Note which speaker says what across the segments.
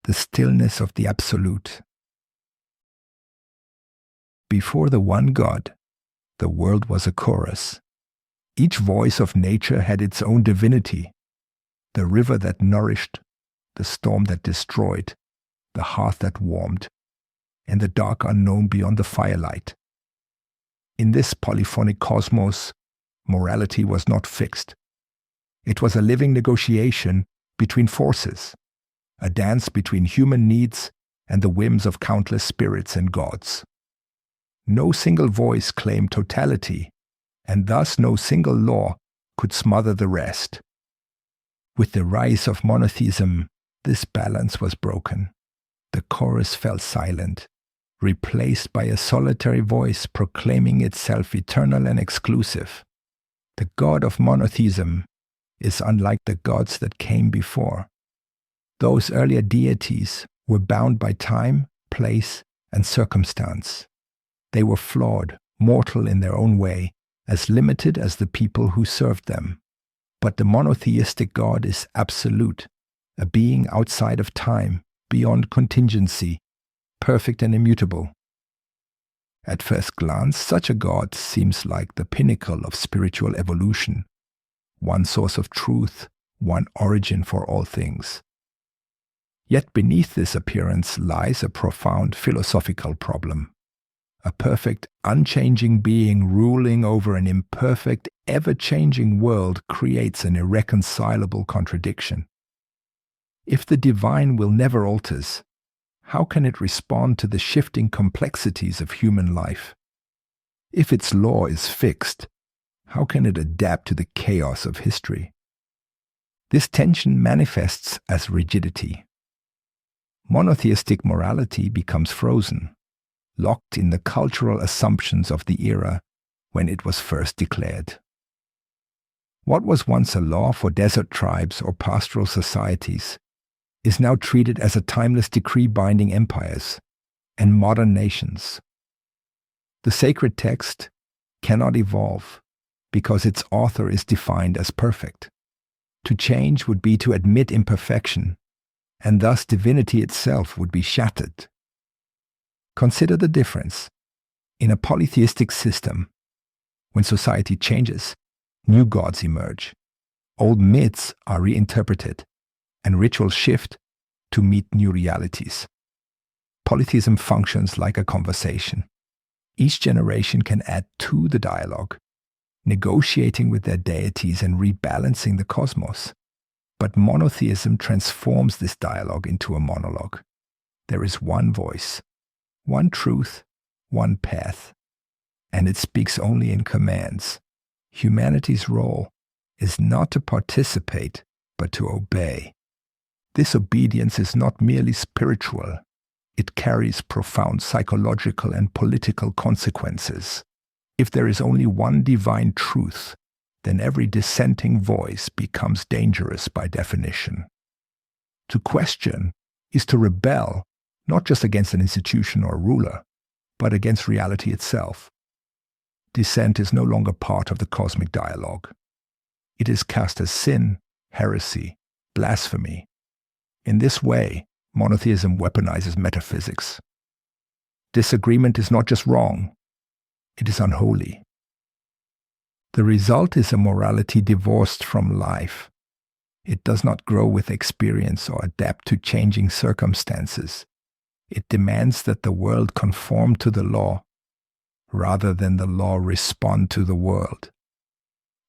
Speaker 1: the stillness of the absolute. Before the one God, the world was a chorus. Each voice of nature had its own divinity, the river that nourished, the storm that destroyed, the hearth that warmed, and the dark unknown beyond the firelight. In this polyphonic cosmos, morality was not fixed. It was a living negotiation between forces, a dance between human needs and the whims of countless spirits and gods. No single voice claimed totality, and thus no single law could smother the rest. With the rise of monotheism, this balance was broken. The chorus fell silent, replaced by a solitary voice proclaiming itself eternal and exclusive. The God of monotheism is unlike the gods that came before. Those earlier deities were bound by time, place, and circumstance. They were flawed, mortal in their own way, as limited as the people who served them. But the monotheistic God is absolute, a being outside of time, beyond contingency, perfect and immutable. At first glance, such a God seems like the pinnacle of spiritual evolution, one source of truth, one origin for all things. Yet beneath this appearance lies a profound philosophical problem. A perfect, unchanging being ruling over an imperfect, ever-changing world creates an irreconcilable contradiction. If the divine will never alters, how can it respond to the shifting complexities of human life? If its law is fixed, how can it adapt to the chaos of history? This tension manifests as rigidity. Monotheistic morality becomes frozen, locked in the cultural assumptions of the era when it was first declared. What was once a law for desert tribes or pastoral societies is now treated as a timeless decree binding empires and modern nations. The sacred text cannot evolve because its author is defined as perfect. To change would be to admit imperfection, and thus divinity itself would be shattered. Consider the difference. In a polytheistic system, when society changes, new gods emerge. Old myths are reinterpreted, and rituals shift to meet new realities. Polytheism functions like a conversation. Each generation can add to the dialogue, negotiating with their deities and rebalancing the cosmos. But monotheism transforms this dialogue into a monologue. There is one voice, one truth, one path, and it speaks only in commands. Humanity's role is not to participate, but to obey. This obedience is not merely spiritual, it carries profound psychological and political consequences. If there is only one divine truth, then every dissenting voice becomes dangerous by definition. To question is to rebel, not just against an institution or ruler, but against reality itself. Dissent is no longer part of the cosmic dialogue. It is cast as sin, heresy, blasphemy. In this way, monotheism weaponizes metaphysics. Disagreement is not just wrong, it is unholy. The result is a morality divorced from life. It does not grow with experience or adapt to changing circumstances. It demands that the world conform to the law, rather than the law respond to the world.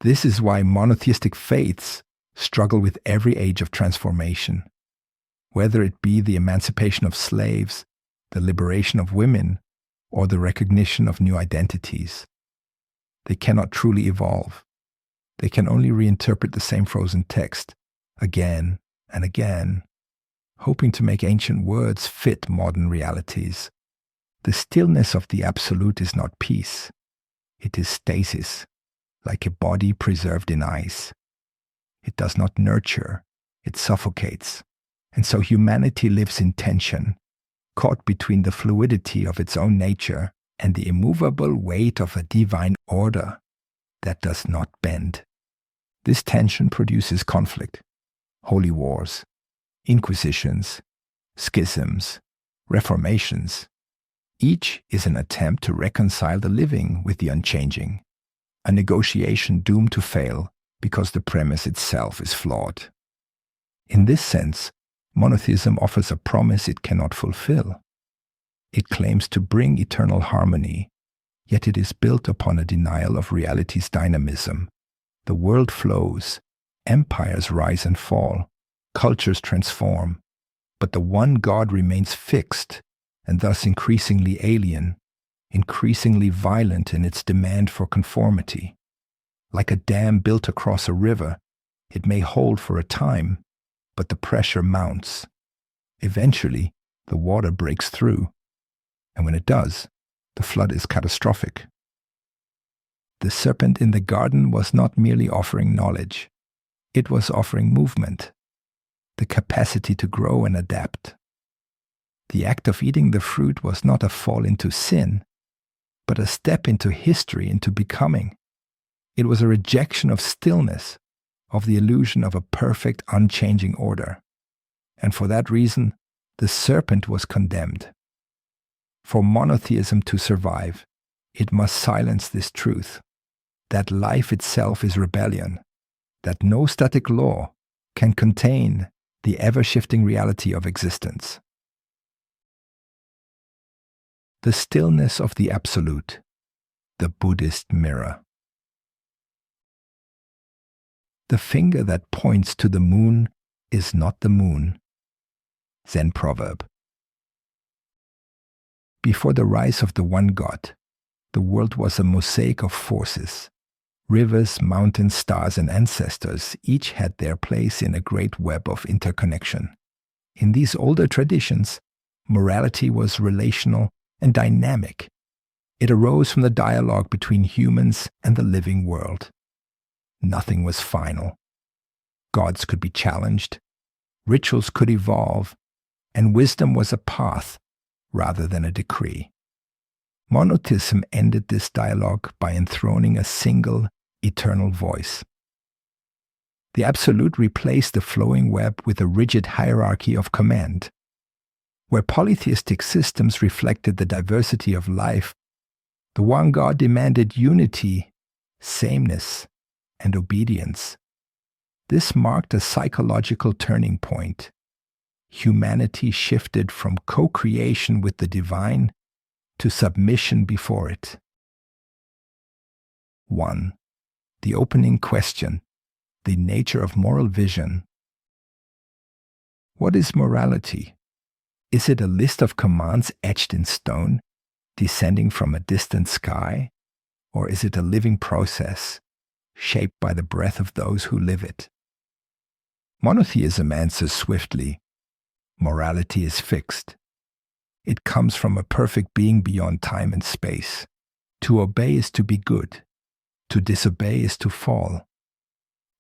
Speaker 1: This is why monotheistic faiths struggle with every age of transformation. Whether it be the emancipation of slaves, the liberation of women, or the recognition of new identities. They cannot truly evolve. They can only reinterpret the same frozen text, again and again, hoping to make ancient words fit modern realities. The stillness of the absolute is not peace. It is stasis, like a body preserved in ice. It does not nurture, it suffocates. And so humanity lives in tension, caught between the fluidity of its own nature and the immovable weight of a divine order that does not bend. This tension produces conflict, holy wars, inquisitions, schisms, reformations. Each is an attempt to reconcile the living with the unchanging, a negotiation doomed to fail because the premise itself is flawed. In this sense, monotheism offers a promise it cannot fulfill. It claims to bring eternal harmony, yet it is built upon a denial of reality's dynamism. The world flows, empires rise and fall, cultures transform, but the one God remains fixed and thus increasingly alien, increasingly violent in its demand for conformity. Like a dam built across a river, it may hold for a time, but the pressure mounts. Eventually, the water breaks through, and when it does, the flood is catastrophic. The serpent in the garden was not merely offering knowledge, it was offering movement, the capacity to grow and adapt. The act of eating the fruit was not a fall into sin, but a step into history, into becoming. It was a rejection of stillness, of the illusion of a perfect, unchanging order. And for that reason, the serpent was condemned. For monotheism to survive, it must silence this truth, that life itself is rebellion, that no static law can contain the ever-shifting reality of existence. The stillness of the Absolute, the Buddhist mirror. The finger that points to the moon is not the moon. Zen proverb. Before the rise of the one God, the world was a mosaic of forces. Rivers, mountains, stars, and ancestors each had their place in a great web of interconnection. In these older traditions, morality was relational and dynamic. It arose from the dialogue between humans and the living world. Nothing was final. Gods could be challenged, rituals could evolve, and wisdom was a path rather than a decree. Monotheism ended this dialogue by enthroning a single, eternal voice. The Absolute replaced the flowing web with a rigid hierarchy of command. Where polytheistic systems reflected the diversity of life, the one God demanded unity, sameness, and obedience. This marked a psychological turning point. Humanity shifted from co-creation with the divine to submission before it. 1. The opening question, the nature of moral vision. What is morality? Is it a list of commands etched in stone, descending from a distant sky? Or is it a living process, shaped by the breath of those who live it? Monotheism answers swiftly. Morality is fixed. It comes from a perfect being beyond time and space. To obey is to be good. To disobey is to fall.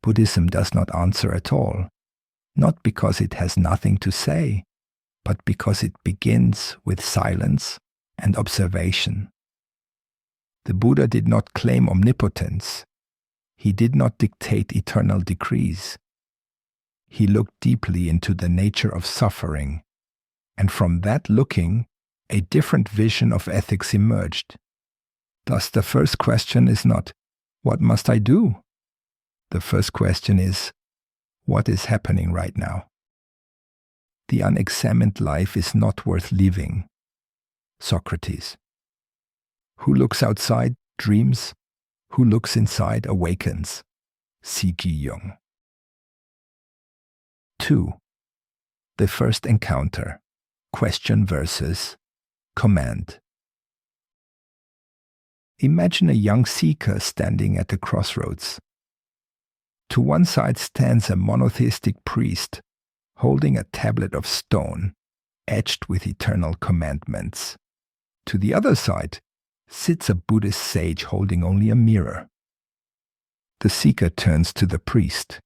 Speaker 1: Buddhism does not answer at all, not because it has nothing to say, but because it begins with silence and observation. The Buddha did not claim omnipotence. He did not dictate eternal decrees. He looked deeply into the nature of suffering, and from that looking, a different vision of ethics emerged. Thus, the first question is not, "What must I do?" The first question is, "What is happening right now?" The unexamined life is not worth living. Socrates. Who looks outside dreams. Who looks inside awakens. C.G. Jung. 2. The first encounter. Question versus command. Imagine a young seeker standing at the crossroads. To one side stands a monotheistic priest holding a tablet of stone etched with eternal commandments. To the other side sits a Buddhist sage holding only a mirror. The seeker turns to the priest.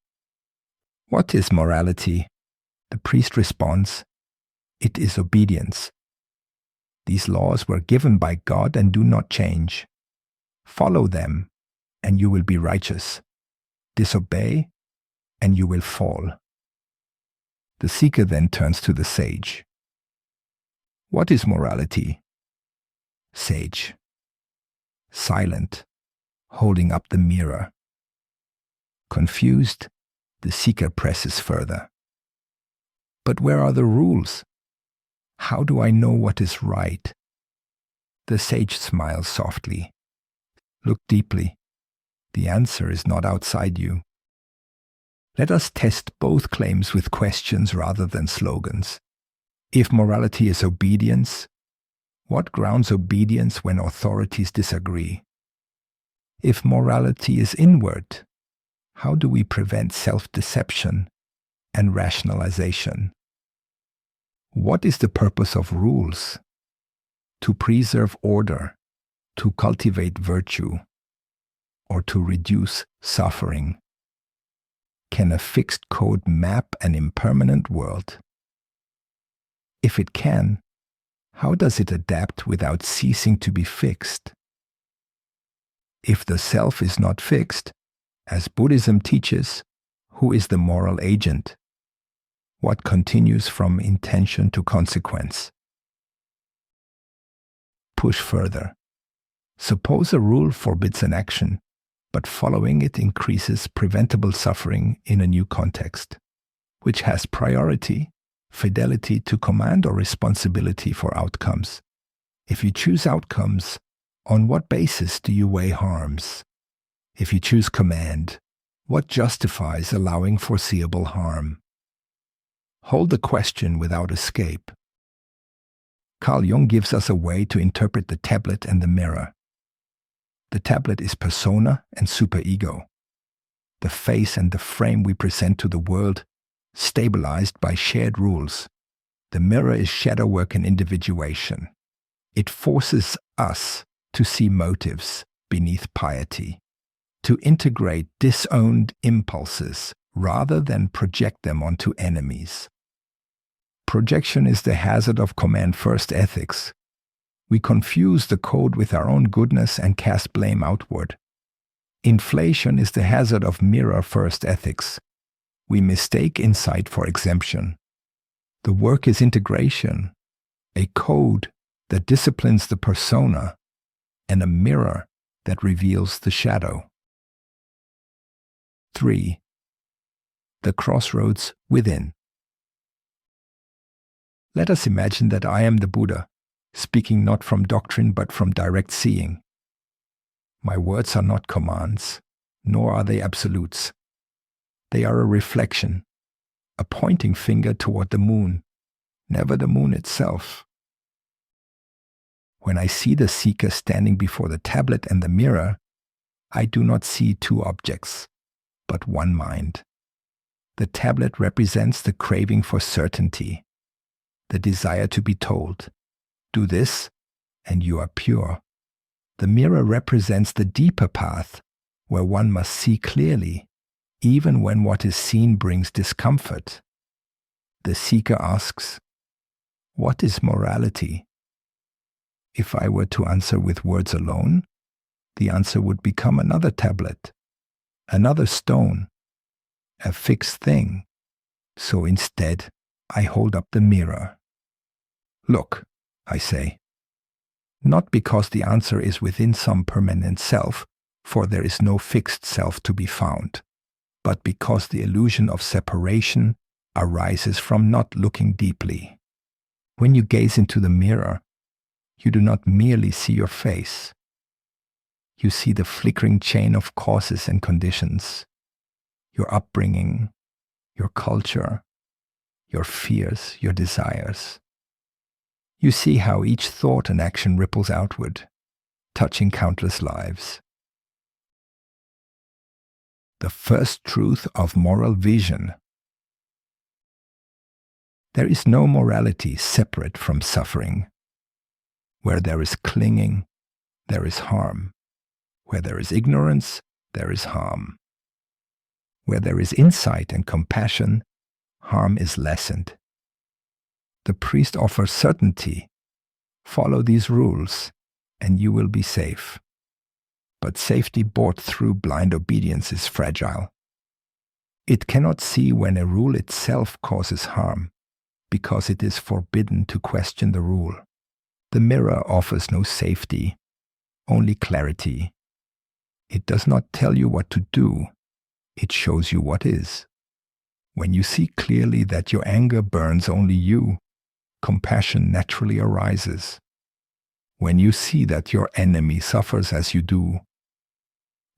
Speaker 1: "What is morality?" The priest responds, "It is obedience. These laws were given by God and do not change. Follow them, and you will be righteous. Disobey, and you will fall." The seeker then turns to the sage. What is morality? Sage. Silent, holding up the mirror. Confused, the seeker presses further. But where are the rules? How do I know what is right? The sage smiles softly. Look deeply. The answer is not outside you. Let us test both claims with questions rather than slogans. If morality is obedience, what grounds obedience when authorities disagree? If morality is inward, how do we prevent self-deception and rationalization? What is the purpose of rules? To preserve order, to cultivate virtue, or to reduce suffering? Can a fixed code map an impermanent world? If it can, how does it adapt without ceasing to be fixed? If the self is not fixed, as Buddhism teaches, who is the moral agent? What continues from intention to consequence? Push further. Suppose a rule forbids an action, but following it increases preventable suffering in a new context, which has priority, fidelity to command or responsibility for outcomes. If you choose outcomes, on what basis do you weigh harms? If you choose command, what justifies allowing foreseeable harm? Hold the question without escape. Carl Jung gives us a way to interpret the tablet and the mirror. The tablet is persona and superego, the face and the frame we present to the world, stabilized by shared rules. The mirror is shadow work and individuation. It forces us to see motives beneath piety, to integrate disowned impulses rather than project them onto enemies. Projection is the hazard of command-first ethics. We confuse the code with our own goodness and cast blame outward. Inflation is the hazard of mirror-first ethics. We mistake insight for exemption. The work is integration, a code that disciplines the persona, and a mirror that reveals the shadow. 3. The crossroads within. Let us imagine that I am the Buddha, speaking not from doctrine but from direct seeing. My words are not commands, nor are they absolutes. They are a reflection, a pointing finger toward the moon, never the moon itself. When I see the seeker standing before the tablet and the mirror, I do not see two objects, but one mind. The tablet represents the craving for certainty, the desire to be told, do this, and you are pure. The mirror represents the deeper path, where one must see clearly, even when what is seen brings discomfort. The seeker asks, what is morality? If I were to answer with words alone, the answer would become another tablet, another stone, a fixed thing. So instead, I hold up the mirror. Look, I say. Not because the answer is within some permanent self, for there is no fixed self to be found, but because the illusion of separation arises from not looking deeply. When you gaze into the mirror, you do not merely see your face. You see the flickering chain of causes and conditions, your upbringing, your culture, your fears, your desires. You see how each thought and action ripples outward, touching countless lives. The first truth of moral vision. There is no morality separate from suffering. Where there is clinging, there is harm. Where there is ignorance, there is harm. Where there is insight and compassion, harm is lessened. The priest offers certainty. Follow these rules, and you will be safe. But safety bought through blind obedience is fragile. It cannot see when a rule itself causes harm, because it is forbidden to question the rule. The mirror offers no safety, only clarity. It does not tell you what to do, it shows you what is. When you see clearly that your anger burns only you, compassion naturally arises. When you see that your enemy suffers as you do,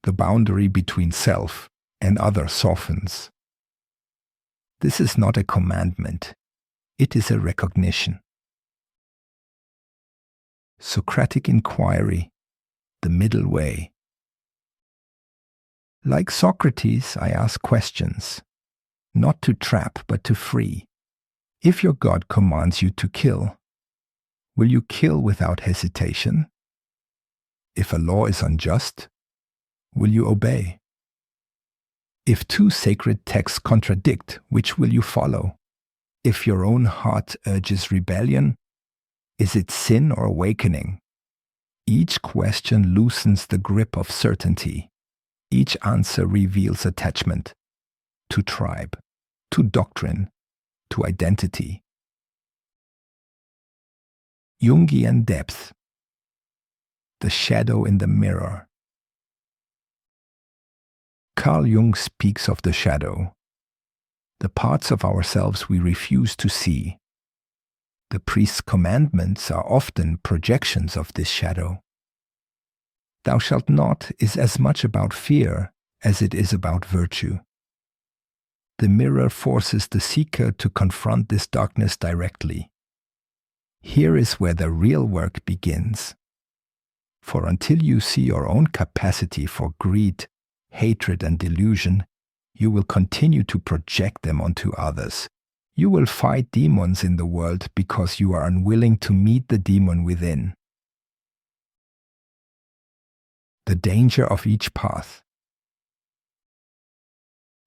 Speaker 1: the boundary between self and other softens. This is not a commandment, it is a recognition. Socratic inquiry, the middle way. Like Socrates, I ask questions, not to trap but to free. If your God commands you to kill, will you kill without hesitation? If a law is unjust, will you obey? If two sacred texts contradict, which will you follow? If your own heart urges rebellion, is it sin or awakening? Each question loosens the grip of certainty. Each answer reveals attachment to tribe, to doctrine, to identity. Jungian depth, the shadow in the mirror. Carl Jung speaks of the shadow, the parts of ourselves we refuse to see. The priest's commandments are often projections of this shadow. Thou shalt not is as much about fear as it is about virtue. The mirror forces the seeker to confront this darkness directly. Here is where the real work begins. For until you see your own capacity for greed, hatred, and delusion, you will continue to project them onto others. You will fight demons in the world because you are unwilling to meet the demon within. The danger of each path.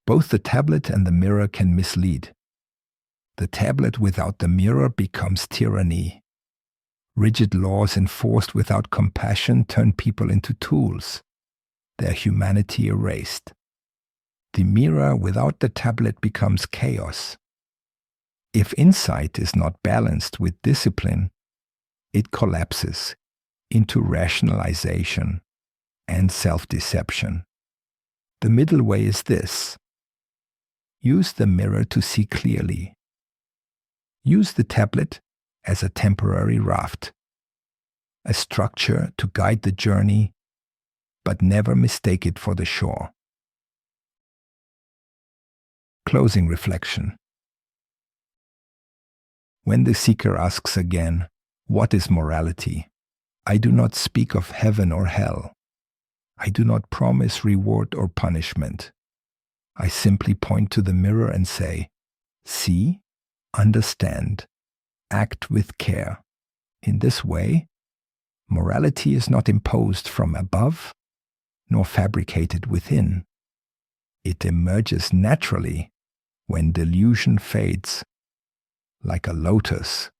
Speaker 1: Both the tablet and the mirror can mislead. The tablet without the mirror becomes tyranny. Rigid laws enforced without compassion turn people into tools, their humanity erased. The mirror without the tablet becomes chaos. If insight is not balanced with discipline, it collapses into rationalization and self-deception. The middle way is this. Use the mirror to see clearly. Use the tablet as a temporary raft, a structure to guide the journey, but never mistake it for the shore. Closing reflection. When the seeker asks again, "What is morality?" I do not speak of heaven or hell. I do not promise reward or punishment. I simply point to the mirror and say, "See, understand, act with care." In this way, morality is not imposed from above, nor fabricated within. It emerges naturally when delusion fades, like a lotus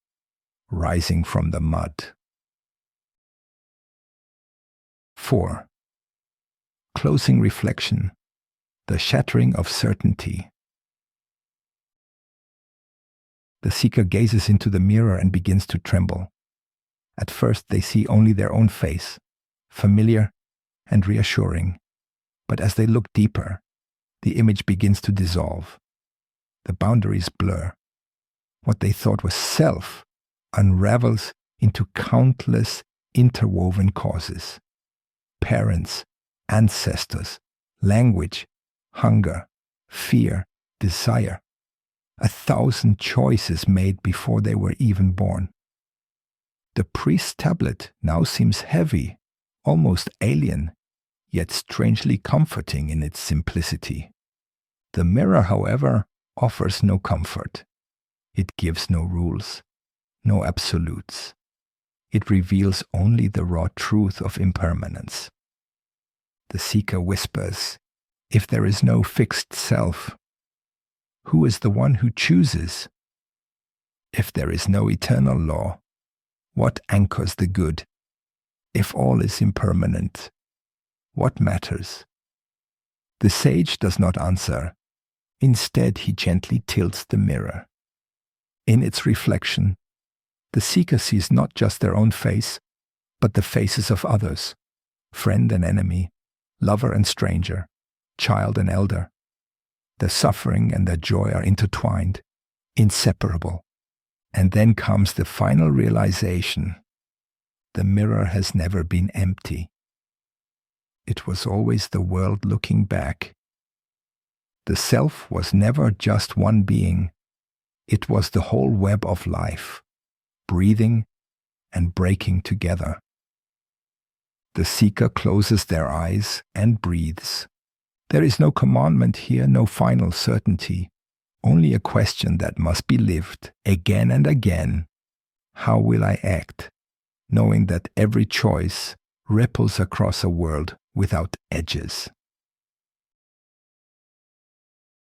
Speaker 1: rising from the mud. 4. Closing reflection, the shattering of certainty. The seeker gazes into the mirror and begins to tremble. At first they see only their own face, familiar and reassuring. But as they look deeper, the image begins to dissolve. The boundaries blur. What they thought was self unravels into countless interwoven causes. Parents, ancestors, language, hunger, fear, desire. 1,000 choices made before they were even born. The priest's tablet now seems heavy, almost alien, yet strangely comforting in its simplicity. The mirror, however, offers no comfort. It gives no rules, no absolutes. It reveals only the raw truth of impermanence. The seeker whispers, "If there is no fixed self, who is the one who chooses? If there is no eternal law, what anchors the good? If all is impermanent, what matters?" The sage does not answer. Instead, he gently tilts the mirror. In its reflection, the seeker sees not just their own face, but the faces of others, friend and enemy, lover and stranger, child and elder. Their suffering and their joy are intertwined, inseparable. And then comes the final realization: the mirror has never been empty. It was always the world looking back. The self was never just one being. It was the whole web of life, breathing and breaking together. The seeker closes their eyes and breathes. There is no commandment here, no final certainty, only a question that must be lived again and again. How will I act, knowing that every choice ripples across a world without edges?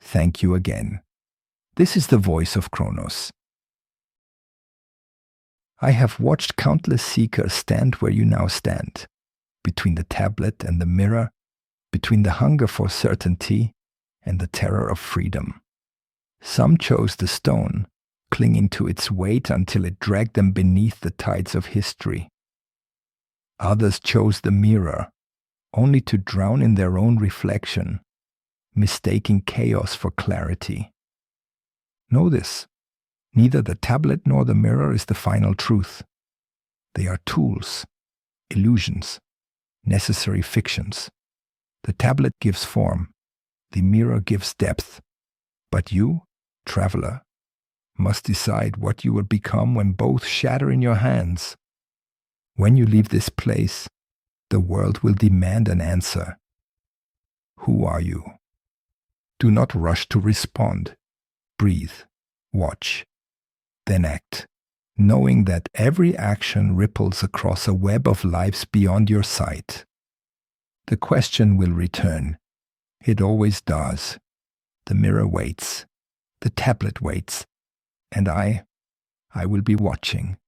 Speaker 1: Thank you again. This is the voice of Kronos. I have watched countless seekers stand where you now stand, between the tablet and the mirror, between the hunger for certainty and the terror of freedom. Some chose the stone, clinging to its weight until it dragged them beneath the tides of history. Others chose the mirror, only to drown in their own reflection, mistaking chaos for clarity. Know this: neither the tablet nor the mirror is the final truth. They are tools, illusions, necessary fictions. The tablet gives form, the mirror gives depth. But you, traveler, must decide what you will become when both shatter in your hands. When you leave this place, the world will demand an answer. Who are you? Do not rush to respond. Breathe, watch, then act, knowing that every action ripples across a web of lives beyond your sight. The question will return. It always does. The mirror waits, the tablet waits, and I will be watching.